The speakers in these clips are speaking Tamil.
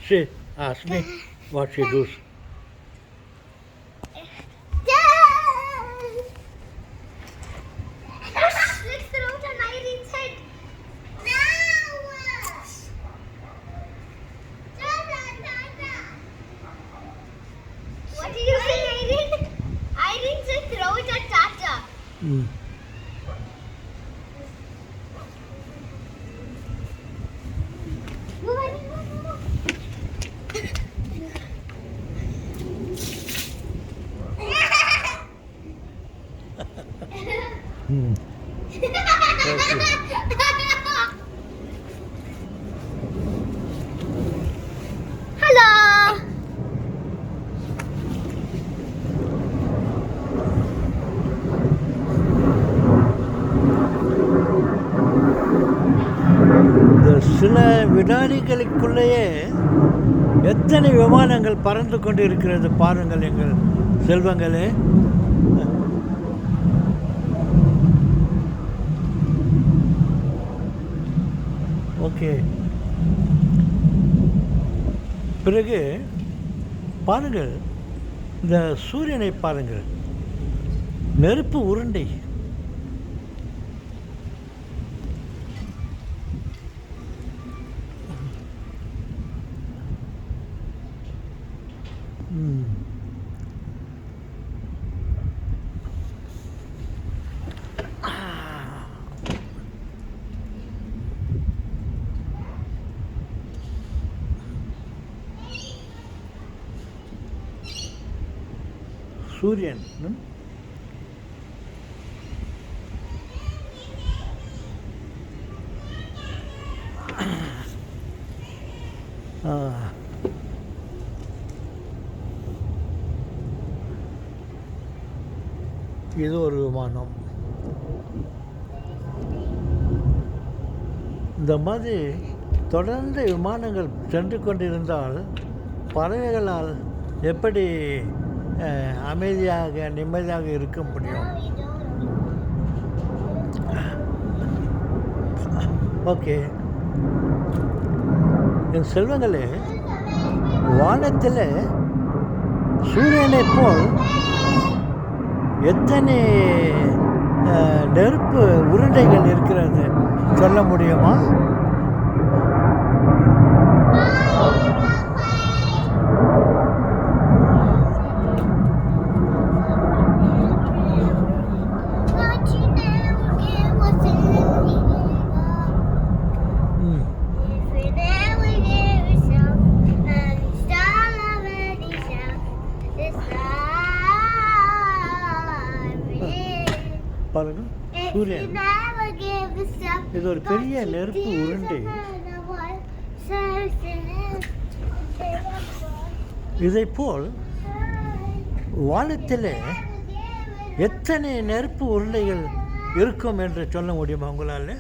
See, ask me what she does. What did you say, Irene? Irene said throw it at Tata. Hello. இந்த சில வினாடிகளுக்குள்ளேயே எத்தனை விமானங்கள் பறந்து கொண்டு இருக்கிறது பாருங்கள் எங்கள் செல்வங்களே. ஓகே, பிறகு பாருங்கள், இந்த சூரியனை பாருங்கள், நெருப்பு உருண்டை. சூரியன் இது ஒரு விமானம். இந்த மாதிரி தொடர்ந்து விமானங்கள் சென்று கொண்டிருந்தால் பறவைகளால் எப்படி அமைதியாக நிம்மதியாக இருக்க முடியும்? ஓகே என் செல்வங்களே, வானத்தில் சூரியனைப் போல் எத்தனை நெருப்பு உருண்டைகள் இருக்கிறது சொல்ல முடியுமா? பாருங்க, சூரியன் இது ஒரு பெரிய நெருப்பு உருண்டை. இதைப்போல் வானத்தில் எத்தனை நெருப்பு உருண்டைகள் இருக்கும் என்று சொல்ல முடியுமா உங்களால்?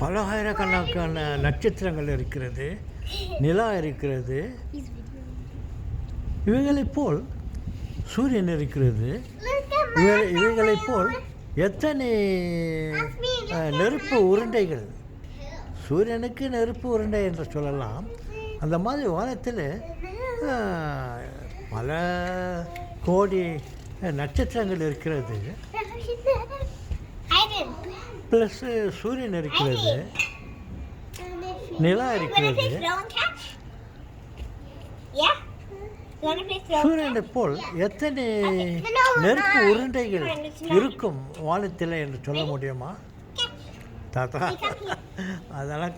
பல ஆயிரக்கணக்கான நட்சத்திரங்கள் இருக்கிறது, நிலா இருக்கிறது. இவைகளைப் போல் சூரியன் இருக்கிறது. இவைகளைப் போல் எத்தனை நெருப்பு உருண்டைகள். சூரியனுக்கு நெருப்பு உருண்டை என்று சொல்லலாம். அந்த மாதிரி வானத்தில் பல கோடி நட்சத்திரங்கள் இருக்கிறது. ப்ளஸ் சூரியன் இருக்கிறது, நிலா இருக்கிறது. சூரியனை போல் எத்தனை நெருப்பு உருண்டைகள் இருக்கும் வானத்தில் என்று சொல்ல முடியுமா தாத்தா? அதெல்லாம்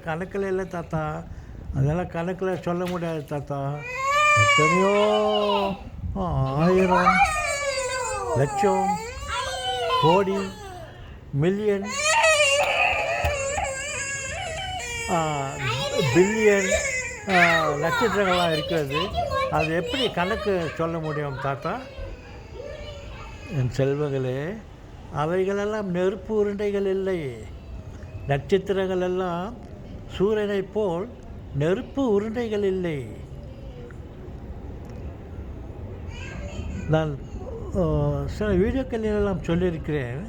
கணக்கில் இல்லை தாத்தா, அதெல்லாம் கணக்கில் சொல்ல முடியாது தாத்தா. எத்தனையோ ஆயிரம், லட்சம், கோடி, மில்லியன், பில்லியன் நட்சத்திரங்கள்லாம் இருக்கிறது. அது எப்படி கணக்கு சொல்ல முடியும் தாத்தா? என் செல்வங்களே, அவைகளெல்லாம் நெருப்பு உருண்டைகள் இல்லை. நட்சத்திரங்கள் எல்லாம் சூரியனைப் போல் நெருப்பு உருண்டைகள் இல்லை. நான் சில வீடியோக்களிலெல்லாம் சொல்லியிருக்கிறேன்,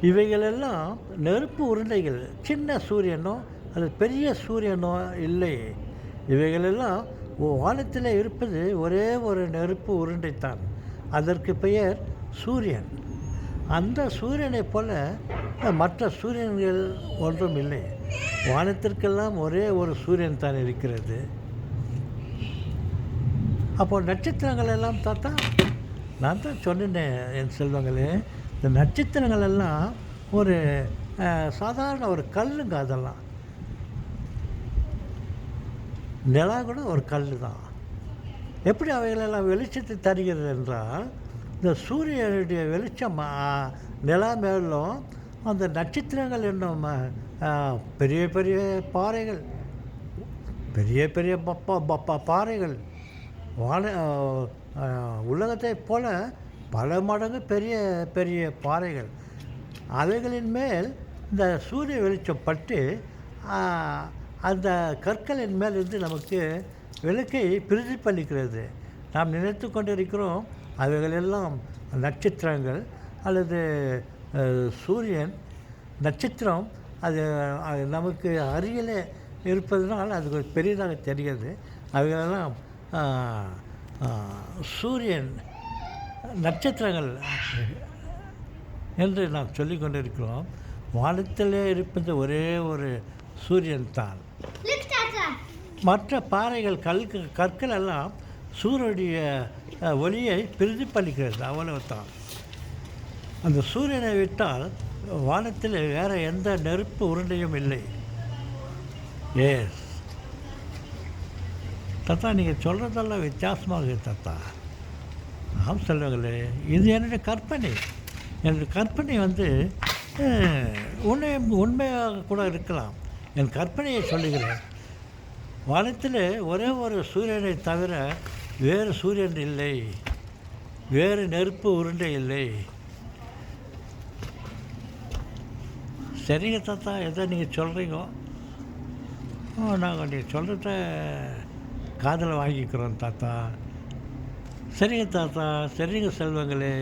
இவைகளெல்லாம் நெருப்பு உருண்டைகள். சின்ன சூரியனோ அல்லது பெரிய சூரியனோ இல்லை. இவைகளெல்லாம் வானத்தில் இருப்பது ஒரே ஒரு நெருப்பு உருண்டைத்தான். அதற்கு பெயர் சூரியன். அந்த சூரியனைப் போல மற்ற சூரியன்கள் ஒன்றும் இல்லை. வானத்திற்கெல்லாம் ஒரே ஒரு சூரியன் தான் இருக்கிறது. அப்போது நட்சத்திரங்கள் எல்லாம் தாத்தா, நான் தான் சொன்னேன் என் செல்வங்களே, இந்த நட்சத்திரங்கள் எல்லாம் ஒரு சாதாரண ஒரு கல்லுங்க. அதெல்லாம் நிலா கூட ஒரு கல் தான். எப்படி அவைகளெல்லாம் வெளிச்சத்தை தருகிறது என்றால், இந்த சூரியனுடைய வெளிச்சம் நிலா மேலும் அந்த நட்சத்திரங்கள் என்னும் பெரிய பெரிய பாறைகள், பெரிய பெரிய பாறைகள் உலகத்தைப் போல பல மடங்கு பெரிய பெரிய பாறைகள், அவைகளின் மேல் இந்த சூரிய வெளிச்சம் பட்டு அந்த கற்களின் மேல் இருந்து நமக்கு விளக்கை பிரதிபலிக்கிறது. நாம் நினைத்து கொண்டிருக்கிறோம் அவைகளெல்லாம் நட்சத்திரங்கள் அல்லது சூரியன். நட்சத்திரம் அது நமக்கு அருகிலே இருப்பதனால் அது பெரியதாக தெரிகிறது. அவைகளெல்லாம் சூரியன் நட்சத்திரங்கள் என்று நாம் சொல்லி கொண்டிருக்கிறோம். வானத்திலே இருப்பது ஒரே ஒரு சூரியன் தான். மற்ற பாறைகள் கற்கள் எல்லாம் சூரியனுடைய ஒளியை பிரதிபலிக்கிறது, அவ்வளவுதான். அந்த சூரியனை விட்டால் வானத்தில் வேறு எந்த நெருப்பு உருண்டையும் இல்லை. தாத்தா, நீங்கள் சொல்கிறதெல்லாம் வித்தியாசமாக தாத்தா. ஆம் செல்வங்களே, இது என்னுடைய கற்பனை. என்னுடைய கற்பனை உண்மையாக கூட இருக்கலாம். என் கற்பனையை சொல்லுகிறேன். வானத்தில் ஒரே ஒரு சூரியனை தவிர வேறு சூரியன் இல்லை, வேறு நெருப்பு உருண்டை இல்லை. சரிங்க தாத்தா, எதை நீங்கள் சொல்கிறீங்க நாங்கள் நீங்கள் சொல்கிறத காதில் வாங்கிக்கிறோம் தாத்தா. சரிங்க தாத்தா, சரிங்க செல்வங்களே.